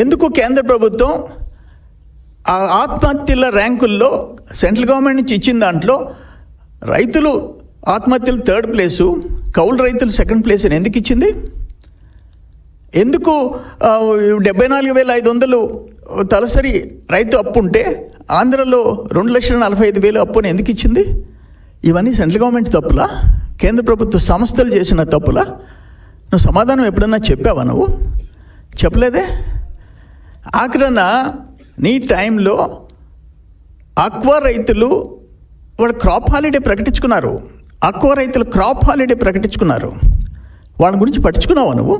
ఎందుకు కేంద్ర ప్రభుత్వం ఆ ఆత్మహత్యల ర్యాంకుల్లో సెంట్రల్ గవర్నమెంట్ నుంచి ఇచ్చిన దాంట్లో రైతులు ఆత్మహత్యలు 3rd ప్లేసు, కౌలు రైతులు 2nd ప్లేస్ అని ఎందుకు ఇచ్చింది? ఎందుకు 74,500 తలసరి రైతు అప్పు ఉంటే ఆంధ్రలో 2,45,000 అప్పుని ఎందుకు ఇచ్చింది? ఇవన్నీ సెంట్రల్ గవర్నమెంట్ తప్పులా? కేంద్ర ప్రభుత్వ సంస్థలు చేసిన తప్పులా? నువ్వు సమాధానం ఎప్పుడన్నా చెప్పావా? నువ్వు చెప్పలేదే. ఆఖరణ నీ టైంలో ఆక్వా రైతులు వాళ్ళు క్రాప్ హాలిడే ప్రకటించుకున్నారు. ఆక్వా రైతులు క్రాప్ హాలిడే ప్రకటించుకున్నారు. వాళ్ళ గురించి పట్టించుకున్నావా నువ్వు?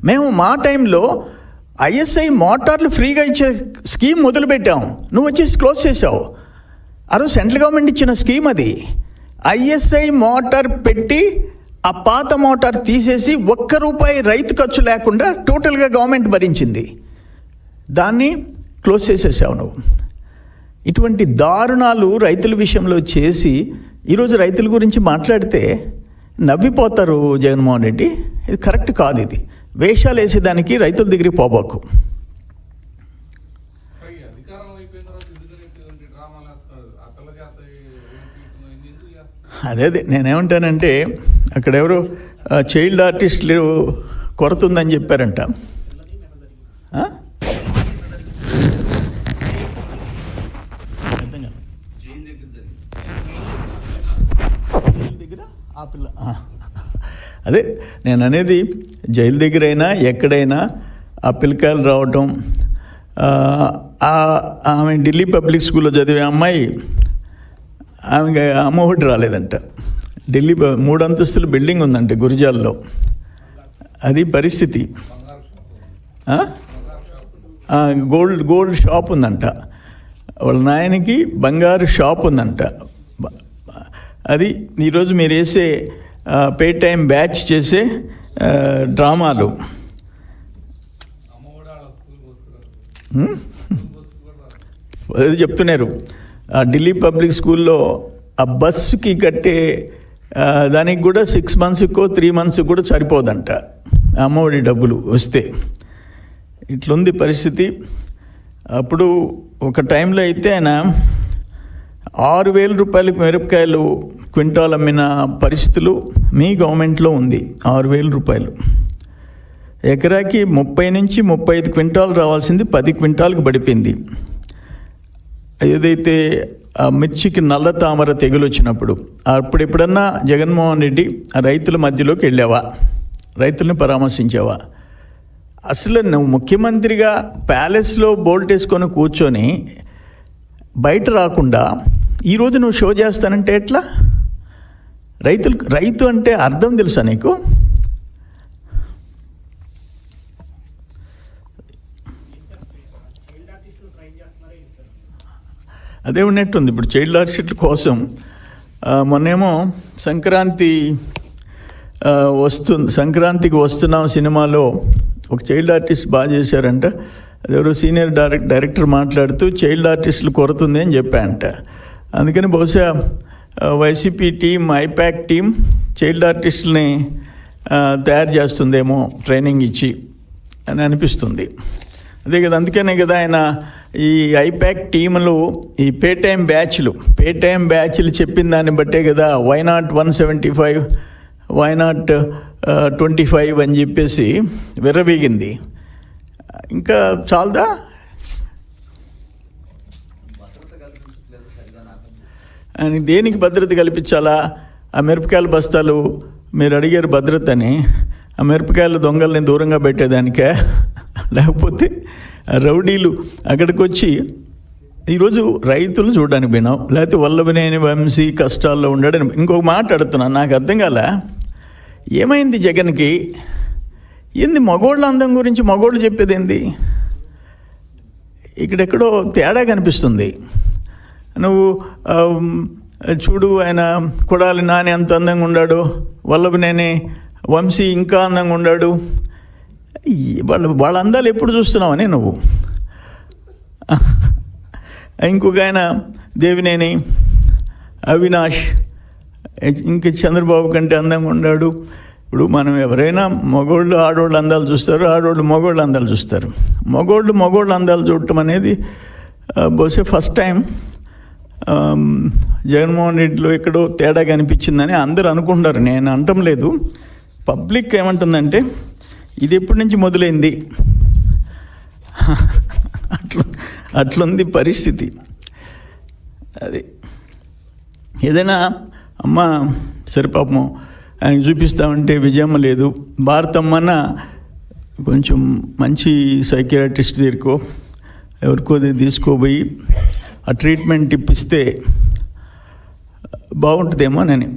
మేము మా టైంలో ISI మోటార్లు ఫ్రీగా ఇచ్చే స్కీమ్ మొదలుపెట్టాం. నువ్వు వచ్చేసి క్లోజ్ చేసావు. అరే సెంట్రల్ గవర్నమెంట్ ఇచ్చిన స్కీమ్ అది. ISI మోటార్ పెట్టి ఆ పాత మోటార్ తీసేసి ₹1 రైతు ఖర్చు లేకుండా టోటల్గా గవర్నమెంట్ భరించింది. దాన్ని క్లోజ్ చేసేసావు నువ్వు. ఇటువంటి దారుణాలు రైతుల విషయంలో చేసి ఈరోజు రైతుల గురించి మాట్లాడితే నవ్విపోతారు జగన్మోహన్ రెడ్డి. ఇది కరెక్ట్ కాదు. ఇది వేషాలు వేసేదానికి రైతుల దగ్గరికి పోబాకు. అదే నేనేమంటానంటే అక్కడ ఎవరు చైల్డ్ ఆర్టిస్టులు కొరత ఉందని చెప్పారంట. అదే నేను అనేది, జైలు దగ్గరైనా ఎక్కడైనా ఆ పిల్లకాయలు రావటం. ఆమె ఢిల్లీ పబ్లిక్ స్కూల్లో చదివే అమ్మాయి, ఆమెకి అమ్మఒడి రాలేదంట. ఢిల్లీ 3 అంతస్తుల బిల్డింగ్ ఉందంట గురిజాల్లో. అది పరిస్థితి. గోల్డ్ షాప్ ఉందంట. వాళ్ళ నాయనకి బంగారు షాప్ ఉందంట. అది ఈరోజు మీరు వేసే పే టైం బ్యాచ్ చేసే డ్రామాలు. అది చెప్తున్నారు. ఆ ఢిల్లీ పబ్లిక్ స్కూల్లో ఆ బస్సుకి కట్టే దానికి కూడా 6 మంత్స్కో 3 మంత్స్కి కూడా సరిపోదంట అమ్మఒడి డబ్బులు వస్తే. ఇట్లుంది పరిస్థితి. అప్పుడు ఒక టైంలో అయితే ఆయన ₹6,000 మిరపకాయలు క్వింటాల్ అమ్మిన పరిస్థితులు మీ గవర్నమెంట్లో ఉంది. ₹6,000 ఎకరాకి 30 నుంచి 35 క్వింటాలు రావాల్సింది 10 క్వింటాలకు పడిపోయింది. ఏదైతే ఆ మిర్చికి నల్ల తామర తెగులు వచ్చినప్పుడు అప్పుడు ఎప్పుడన్నా జగన్మోహన్ రెడ్డి ఆ రైతుల మధ్యలోకి వెళ్ళావా? రైతుల్ని పరామర్శించావా? అసలు నువ్వు ముఖ్యమంత్రిగా ప్యాలెస్లో బోల్ట్ వేసుకొని కూర్చొని బయట రాకుండా ఈరోజు నువ్వు షో చేస్తానంటే ఎట్లా? రైతు అంటే అర్థం తెలుసా నీకు? అదే ఉన్నట్టుంది. ఇప్పుడు చైల్డ్ ఆర్టిస్టుల కోసం మొన్నేమో సంక్రాంతికి వస్తున్నాం సినిమాలో ఒక చైల్డ్ ఆర్టిస్ట్ బాగా చేశారంట. అదెవరో సీనియర్ డైరెక్టర్ మాట్లాడుతూ చైల్డ్ ఆర్టిస్టులు కొరతుంది అని చెప్పాయంట. అందుకని బహుశా YCP team, IPAC team child ఆర్టిస్టులని తయారు చేస్తుందేమో ట్రైనింగ్ ఇచ్చి అని అనిపిస్తుంది. అదే కదా, అందుకనే కదా ఆయన ఈ ఐపాక్ టీములు ఈ పే టైం బ్యాచ్లు చెప్పిన దాన్ని బట్టే కదా వై నాట్ 175, వై నాట్ 25 అని చెప్పేసి విర్రవీగింది. ఇంకా చాలదా? అని దేనికి భద్రత కల్పించాలా? ఆ మిరపకాయల బస్తాలు మీరు అడిగారు భద్రత అని. ఆ మిరపకాయల దొంగల్ని దూరంగా పెట్టేదానికే? లేకపోతే రౌడీలు అక్కడికి వచ్చి ఈరోజు రైతులు చూడడానికి పోయినావు, లేకపోతే వల్లభనేని వంశీ కష్టాల్లో ఉండడని. ఇంకొక మాట అడుగుతున్నాను, నాకు అర్థం కాల. ఏమైంది జగన్కి? ఏంది మగోళ్ళ అందం గురించి మగోళ్ళు చెప్పేది ఏంది? ఇక్కడెక్కడో తేడా కనిపిస్తుంది. నువ్వు చూడు, ఆయన కొడాలి నాని ఎంత అందంగా ఉన్నాడు, వల్లభనేని వంశీ ఇంకా అందంగా ఉన్నాడు. వాళ్ళ అందాలు ఎప్పుడు చూస్తున్నావని నువ్వు? ఇంకొక ఆయన దేవినేని అవినాష్ ఇంకా చంద్రబాబు కంటే అందంగా ఉన్నాడు. ఇప్పుడు మనం ఎవరైనా మగోళ్ళు ఆడోళ్ళు అందాలు చూస్తారు, ఆడోళ్ళు మగోళ్ళు అందాలు చూస్తారు. మగోళ్ళు అందాలు చూడటం అనేది బహుశా ఫస్ట్ టైం జగన్మోహన్ రెడ్డిలో ఎక్కడో తేడా కనిపించిందని అందరూ అనుకుంటారు. నేను అనటం లేదు, పబ్లిక్ ఏమంటుందంటే ఇది ఎప్పటి నుంచి మొదలైంది అట్లుంది పరిస్థితి. అది ఏదైనా అమ్మ సరే పాపం ఆయనకి చూపిస్తామంటే విజయమ్మ లేదు, భారతమ్మన్న కొంచెం మంచి సైకియాట్రిస్ట్ దగ్గరకో ఎవరికో తీసుకోపోయి ఆ ట్రీట్మెంట్ ఇప్పిస్తే బాగుంటుందేమో అని